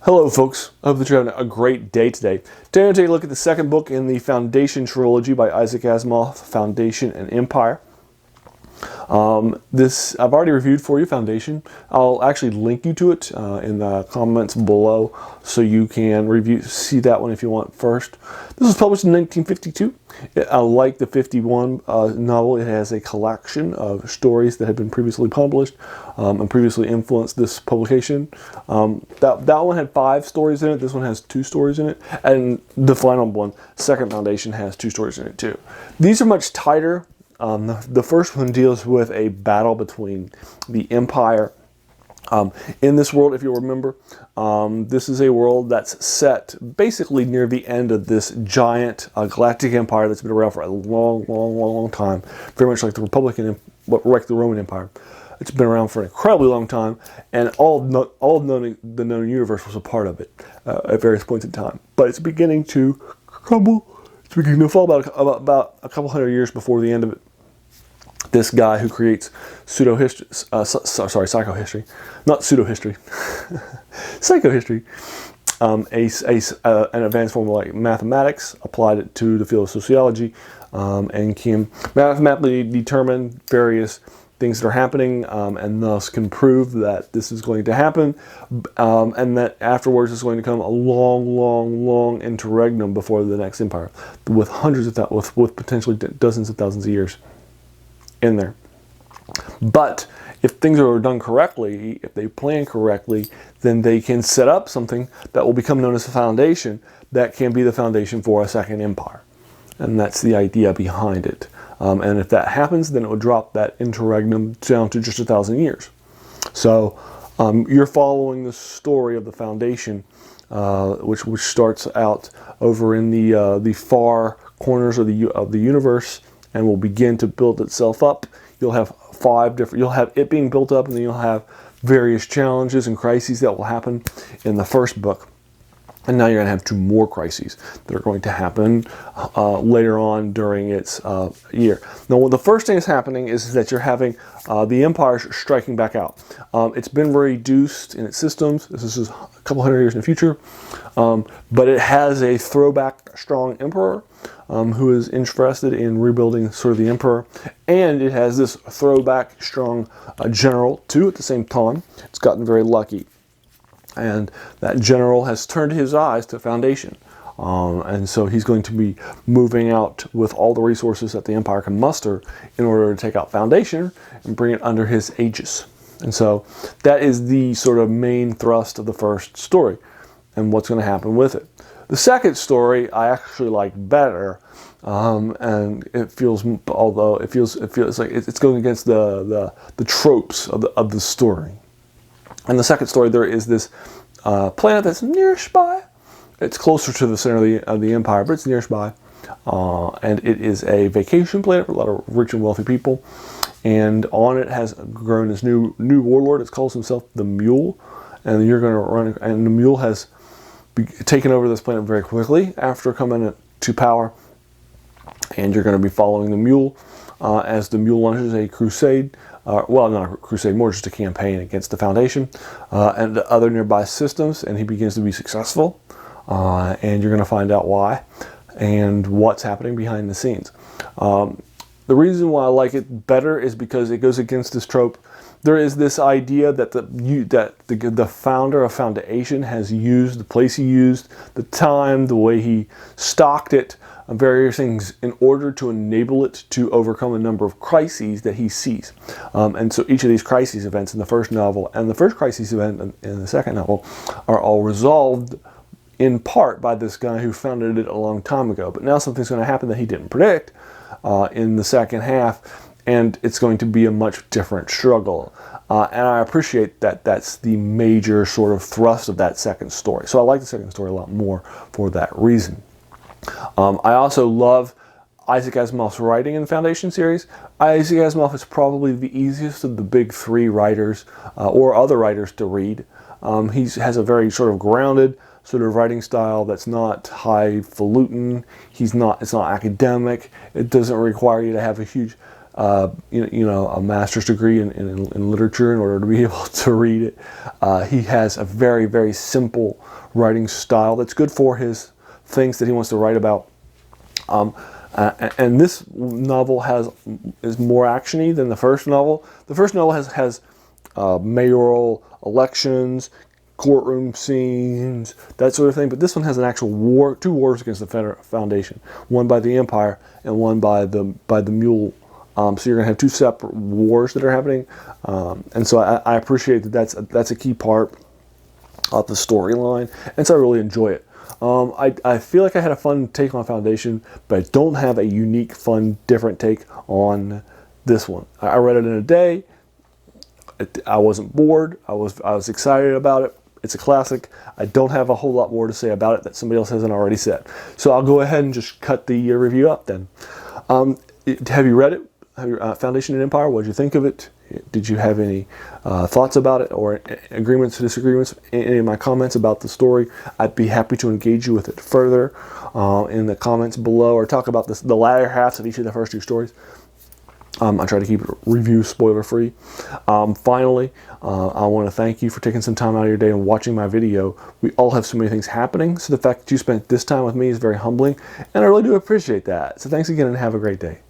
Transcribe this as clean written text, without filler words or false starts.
Hello folks, I hope that you're having a great day today. Today I'm going to take a look at the second book in the Foundation trilogy by Isaac Asimov, Foundation and Empire. I've already reviewed for you, Foundation. I'll actually link you to it in the comments below so you can see that one if you want first. This was published in 1952. Like the 51 novel, it has a collection of stories that had been previously published and previously influenced this publication. That one had 5 stories in it. This one has 2 stories in it. And the final one, Second Foundation, has 2 stories in it too. These are much tighter. The first one deals with a battle between the Empire. In this world, if you'll remember, this is a world that's set basically near the end of this giant galactic empire that's been around for a long time, very much like the Roman Empire. It's been around for an incredibly long time, and all of the known universe was a part of it at various points in time. But it's beginning to crumble. It's beginning to fall about a couple hundred years before the end of it. This guy who creates psychohistory, not pseudo-history, psychohistory, an advanced form of like mathematics, applied it to the field of sociology, and can mathematically determine various things that are happening, and thus can prove that this is going to happen, and that afterwards is going to come a long interregnum before the next empire, with with potentially dozens of thousands of years in there. But if things are done correctly, if they plan correctly, then they can set up something that will become known as a foundation that can be the foundation for a second empire. And that's the idea behind it. And if that happens, then it would drop that interregnum down to just 1,000 years. So you're following the story of the foundation, which starts out over in the far corners of the universe, and will begin to build itself up. You'll have you'll have it being built up, and then you'll have various challenges and crises that will happen in the first book. And now you're going to have 2 more crises that are going to happen later on during its year. Now, the first thing that's happening is that you're having the Empire striking back out. It's been reduced in its systems. This is a couple hundred years in the future. But it has a throwback strong emperor who is interested in rebuilding sort of the emperor. And it has this throwback strong general too at the same time. It's gotten very lucky. And that general has turned his eyes to Foundation. And so he's going to be moving out with all the resources that the Empire can muster in order to take out Foundation and bring it under his aegis. And so that is the sort of main thrust of the first story and what's going to happen with it. The second story I actually like better, and it feels, although it feels like it's going against the tropes of the story. In the second story, there is this planet that's nearby. It's closer to the center of the Empire, but it's nearby. And it is a vacation planet for a lot of rich and wealthy people. And on it has grown this new warlord. It calls himself the Mule. And you're going to run, and the Mule has taken over this planet very quickly after coming to power. And you're going to be following the Mule as the Mule launches a crusade. Well, not a crusade, more just a campaign against the Foundation and the other nearby systems, and he begins to be successful, and you're going to find out why and what's happening behind the scenes. The reason why I like it better is because it goes against this trope. There is this idea that the founder of Foundation has used the place he used, the time, the way he stocked it, various things in order to enable it to overcome a number of crises that he sees. And so each of these crises events in the first novel and the first crisis event in the second novel are all resolved in part by this guy who founded it a long time ago. But now something's going to happen that he didn't predict in the second half, and it's going to be a much different struggle. And I appreciate that that's the major sort of thrust of that second story. So I like the second story a lot more for that reason. I also love Isaac Asimov's writing in the Foundation series. Isaac Asimov is probably the easiest of the big 3 writers, or other writers, to read. He has a very sort of grounded sort of writing style that's not highfalutin. It's not academic. It doesn't require you to have a huge a master's degree in literature in order to be able to read it. He has a very, very simple writing style that's good for his things that he wants to write about. And this novel is more actiony than the first novel. The first novel has mayoral elections, courtroom scenes, that sort of thing. But this one has an actual war, 2 wars against the Foundation, one by the Empire and one by the Mule. So you're going to have 2 separate wars that are happening, and so I appreciate that. That's a key part of the storyline, and so I really enjoy it. I feel like I had a fun take on Foundation, but I don't have a unique, fun, different take on this one. I read it in a day. I wasn't bored. I was excited about it. It's a classic. I don't have a whole lot more to say about it that somebody else hasn't already said. So I'll go ahead and just cut the review up then. Have you read it? Foundation and Empire, what did you think of it? Did you have any thoughts about it, or agreements, disagreements, any of my comments about the story? I'd be happy to engage you with it further in the comments below, or talk about the latter halves of each of the first 2 stories. I try to keep it review spoiler free. Finally, I want to thank you for taking some time out of your day and watching my video. We all have so many things happening, so the fact that you spent this time with me is very humbling, and I really do appreciate that. So thanks again, and have a great day.